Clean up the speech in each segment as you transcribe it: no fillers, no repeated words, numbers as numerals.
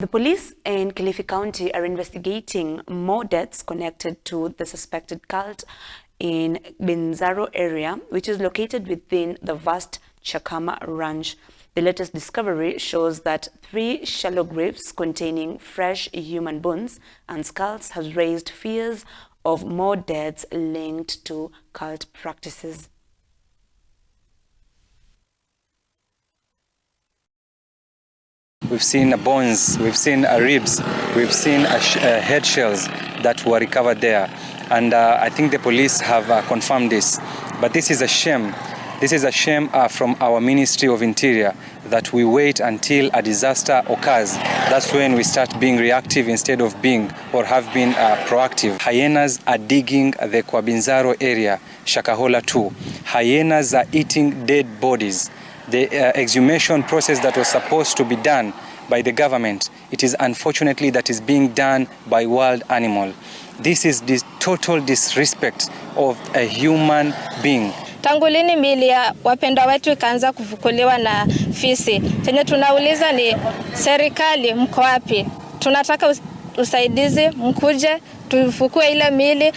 The police in Kilifi County are investigating more deaths connected to the suspected cult in Binzaro area, which is located within the vast Chakama Ranch. The latest discovery shows that 3 shallow graves containing fresh human bones and skulls has raised fears of more deaths linked to cult practices. We've seen bones, we've seen ribs, we've seen head shells that were recovered there. And I think the police have confirmed this. But this is a shame. This is a shame from our Ministry of Interior that we wait until a disaster occurs. That's when we start being reactive instead of being or have been proactive. Hyenas are digging the Kwabinzaro area, Shakahola 2. Hyenas are eating dead bodies. The exhumation process that was supposed to be done by the government, it is unfortunately that is being done by wild animal. This is the total disrespect of a human being. Tangu lini miili ya wapendwa wetu ikaanza kufukuliwa na fisi? Chenye tunauliza ni serikali, mko wapi? Tunataka usaidizi, mkuje tufukue ile miili.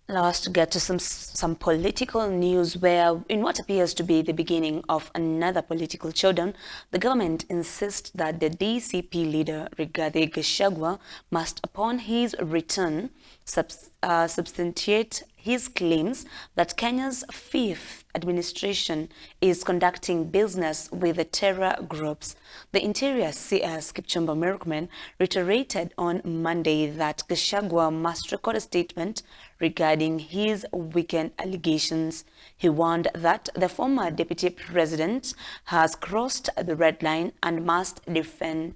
Allow us to get to some political news where, in what appears to be the beginning of another political showdown, the government insists that the DCP leader, Rigathi Gachagua, must, upon his return, substantiate his claims that Kenya's fifth administration is conducting business with the terror groups. The Interior CS Kipchumba Murkomen reiterated on Monday that Gachagua must record a statement regarding his weekend allegations. He warned that the former deputy president has crossed the red line and must defend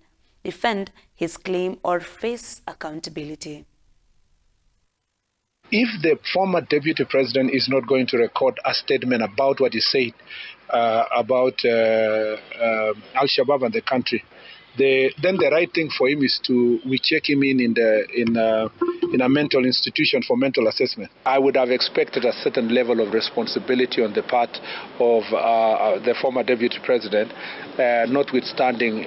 his claim or face accountability. If the former deputy president is not going to record a statement about what he said about Al-Shabaab and the country, then the right thing for him is we check him in a mental institution for mental assessment. I would have expected a certain level of responsibility on the part of the former deputy president, notwithstanding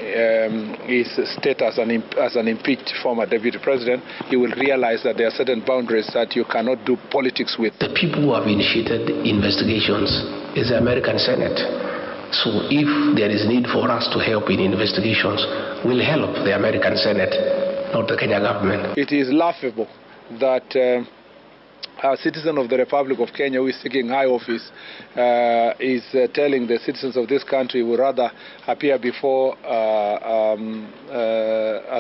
his status as an impeached former deputy president. He will realize that there are certain boundaries that you cannot do politics with. The people who have initiated investigations is the American Senate. So if there is need for us to help in investigations, we'll help the American Senate, not the Kenya government. It is laughable that a citizen of the Republic of Kenya who is seeking high office is telling the citizens of this country would rather appear before a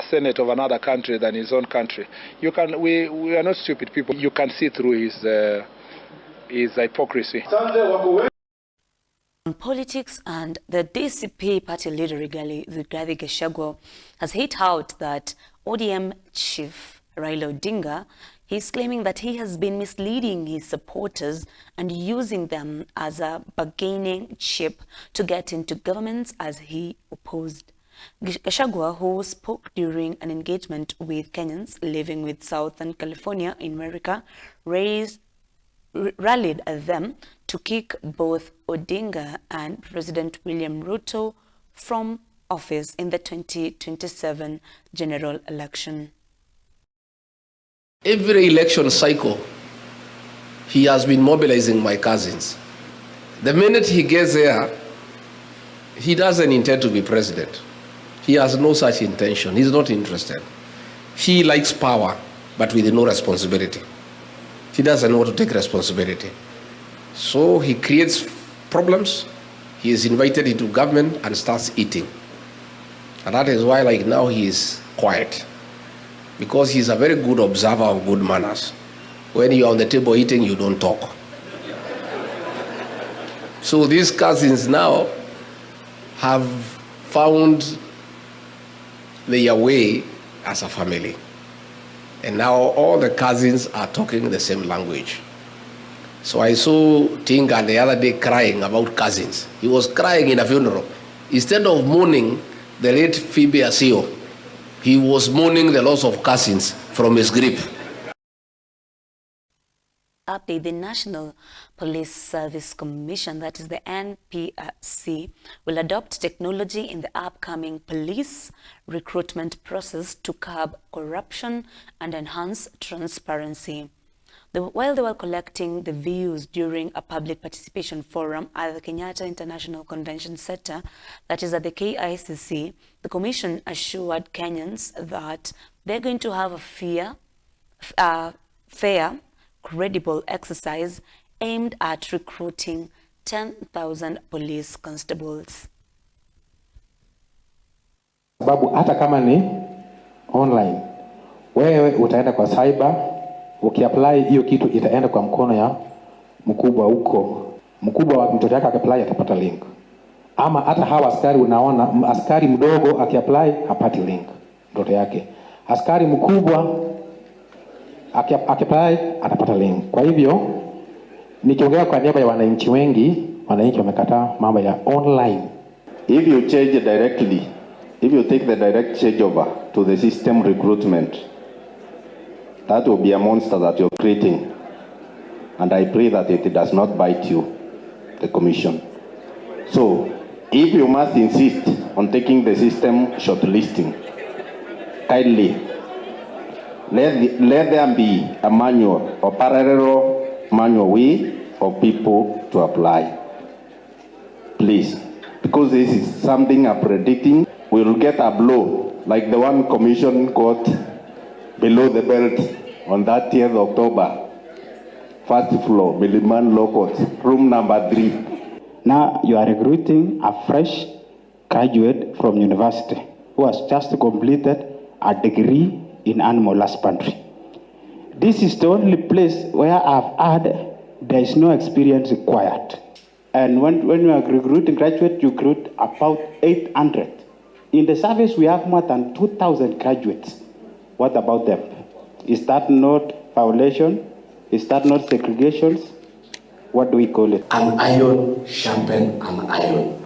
Senate of another country than his own country. We are not stupid people. You can see through his hypocrisy. On politics, and the DCP party leader Rigathi Gachagua has hit out that ODM chief Raila Odinga, he's claiming that he has been misleading his supporters and using them as a bargaining chip to get into governments as he opposed. Gachagua, who spoke during an engagement with Kenyans living with Southern California in America, rallied them to kick both Odinga and President William Ruto from office in the 2027 general election. Every election cycle, he has been mobilizing my cousins. The minute he gets there, he doesn't intend to be president. He has no such intention. He's not interested. He likes power, but with no responsibility. He doesn't want to take responsibility. So he creates problems. He is invited into government and starts eating. And that is why, like now, he is quiet. Because he's a very good observer of good manners. When you're on the table eating, you don't talk. So these cousins now have found their way as a family. And now all the cousins are talking the same language. So I saw Tinga the other day crying about cousins. He was crying in a funeral. Instead of mourning the late Phoebe Asio, he was mourning the loss of cousins from his grip. update, the National Police Service Commission, that is the NPSC, will adopt technology in the upcoming police recruitment process to curb corruption and enhance transparency. While they were collecting the views during a public participation forum at the Kenyatta International Convention Center, that is at the KICC, the Commission assured Kenyans that they're going to have a fair, credible exercise aimed at recruiting 10,000 police constables. Sababu hata kama ni online, wewe utaenda kwa cyber, ukiapply hiyo kitu itaenda kwa mkono ya mkubwa huko. Mkubwa wa mtoto yake akiapply atapata link. Ama hata hawa askari unaona, askari mdogo akiapply hapati link mtoto yake. Askari mkubwa akiapply atapata link. Kwa hivyo nikiongea kwa niaba ya wananchi wengi, wananchi wamekataa mambo ya online. If you change directly, if you take the direct change over to the system recruitment, that will be a monster that you're creating. And I pray that it does not bite you, the Commission. So, if you must insist on taking the system shortlisting, kindly, let there be a manual or parallel manual way for people to apply. Please, because this is something I'm predicting, we'll get a blow like the one Commission got below the belt on 30th October, first floor, Biliman Law Court, room number 3. Now you are recruiting a fresh graduate from university who has just completed a degree in animal husbandry. This is the only place where I've heard there is no experience required. And when you are recruiting graduates, you recruit about 800. In the service, we have more than 2,000 graduates. What about them? Is that not violation? Is that not segregation? What do we call it? An iron sharpen an iron.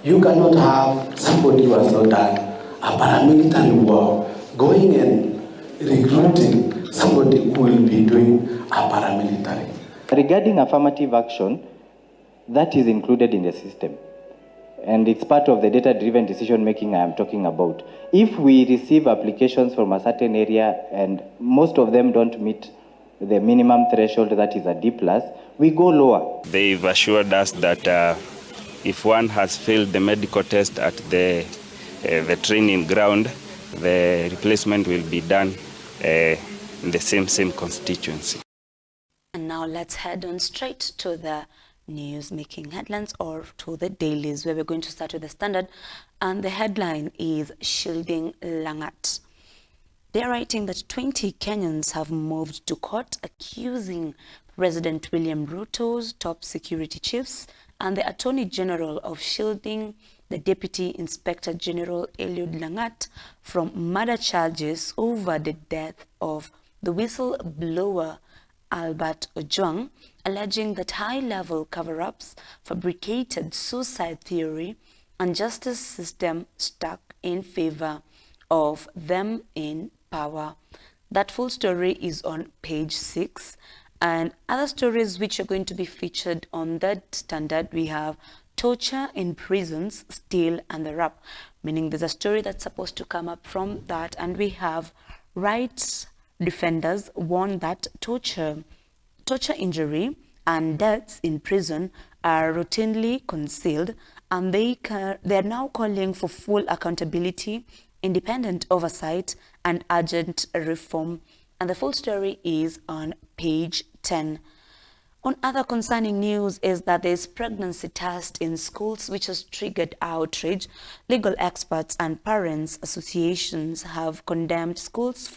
You cannot have somebody who has not done a paramilitary war going and recruiting somebody who will be doing a paramilitary. Regarding affirmative action, that is included in the system. And it's part of the data-driven decision-making I am talking about. If we receive applications from a certain area and most of them don't meet the minimum threshold, that is a D+, we go lower. They've assured us that if one has failed the medical test at the training ground, the replacement will be done in the same constituency. And now let's head on straight to the news making headlines, or to the dailies, where we're going to start with the Standard, and the headline is Shielding Langat. They're writing that 20 Kenyans have moved to court accusing President William Ruto's top security chiefs and the Attorney General of shielding the Deputy Inspector General Eliud Langat from murder charges over the death of the whistleblower Albert Ojwang, alleging that high-level cover-ups, fabricated suicide theory, and justice system stuck in favor of them in power. That full story is on page 6. And other stories which are going to be featured on that Standard, we have torture in prisons, still and the rap, meaning there's a story that's supposed to come up from that. And we have rights defenders warn that torture injury and deaths in prison are routinely concealed, and they are now calling for full accountability, independent oversight, and urgent reform. And the full story is on page 10. On other concerning news is that there is pregnancy test in schools which has triggered outrage. Legal experts and parents associations have condemned schools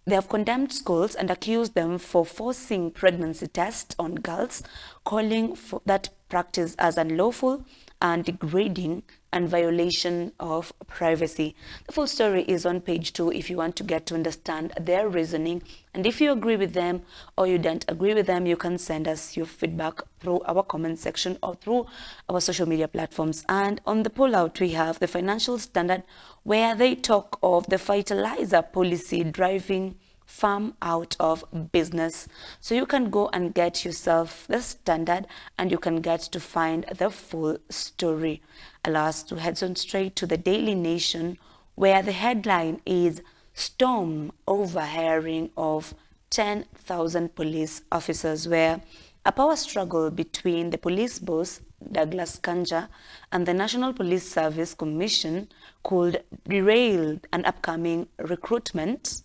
They have condemned schools and accused them for forcing pregnancy tests on girls, calling for that practice as unlawful and degrading and violation of privacy. The full story is on page 2 if you want to get to understand their reasoning. And if you agree with them or you don't agree with them, you can send us your feedback through our comment section or through our social media platforms. And on the pullout, we have the Financial Standard, where they talk of the fertilizer policy driving farm out of business. So you can go and get yourself the Standard and you can get to find the full story. Allow us to head on straight to the Daily Nation, where the headline is Storm Over Hiring of 10,000 Police Officers, where a power struggle between the police boss, Douglas Kanja, and the National Police Service Commission could derail an upcoming recruitment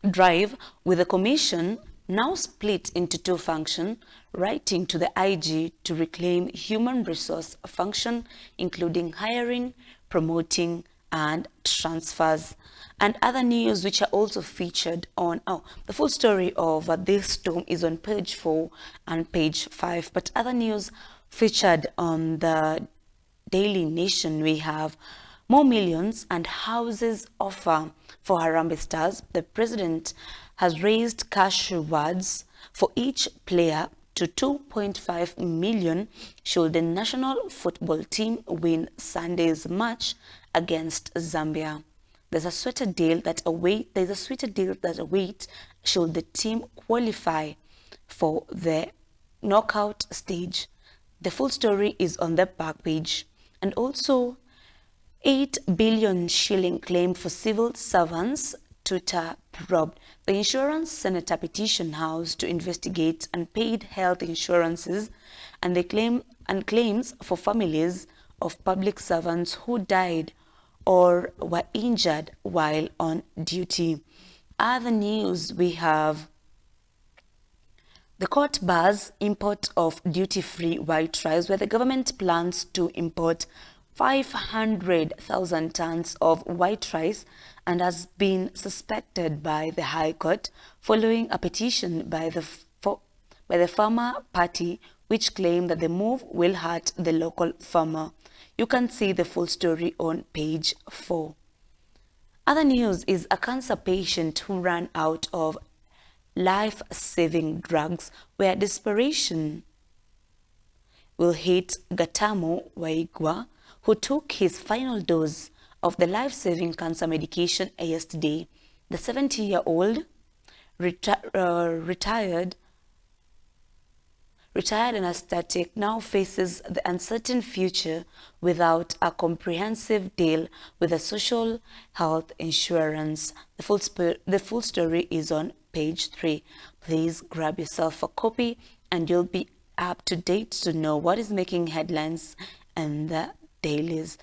drive, with the commission now split into two functions, writing to the IG to reclaim human resource function, including hiring, promoting, and transfers. And other news which are also featured on, the full story of this storm is on page 4 and page 5. But other news featured on the Daily Nation, we have more millions and houses offer for Harambee Stars. The president has raised cash rewards for each player to 2.5 million should the national football team win Sunday's match against Zambia. There's a sweeter deal that awaits should the team qualify for the knockout stage. The full story is on the back page. And also, 8 billion shilling claim for civil servants, Twitter probed. The Insurance Senator petition House to investigate unpaid health insurances and claims for families of public servants who died or were injured while on duty. Other news, we have the court bars import of duty-free white rice, where the government plans to import 500,000 tons of white rice and has been suspected by the High Court following a petition by the farmer party, which claimed that the move will hurt the local farmer. You can see the full story on page 4. Other news is a cancer patient who ran out of life-saving drugs, where desperation will hit Gachagua, who took his final dose of the life-saving cancer medication yesterday. The 70-year-old retired anesthetic now faces the uncertain future without a comprehensive deal with a social health insurance. The full story is on page 3. Please grab yourself a copy and you'll be up to date to know what is making headlines and the dailies.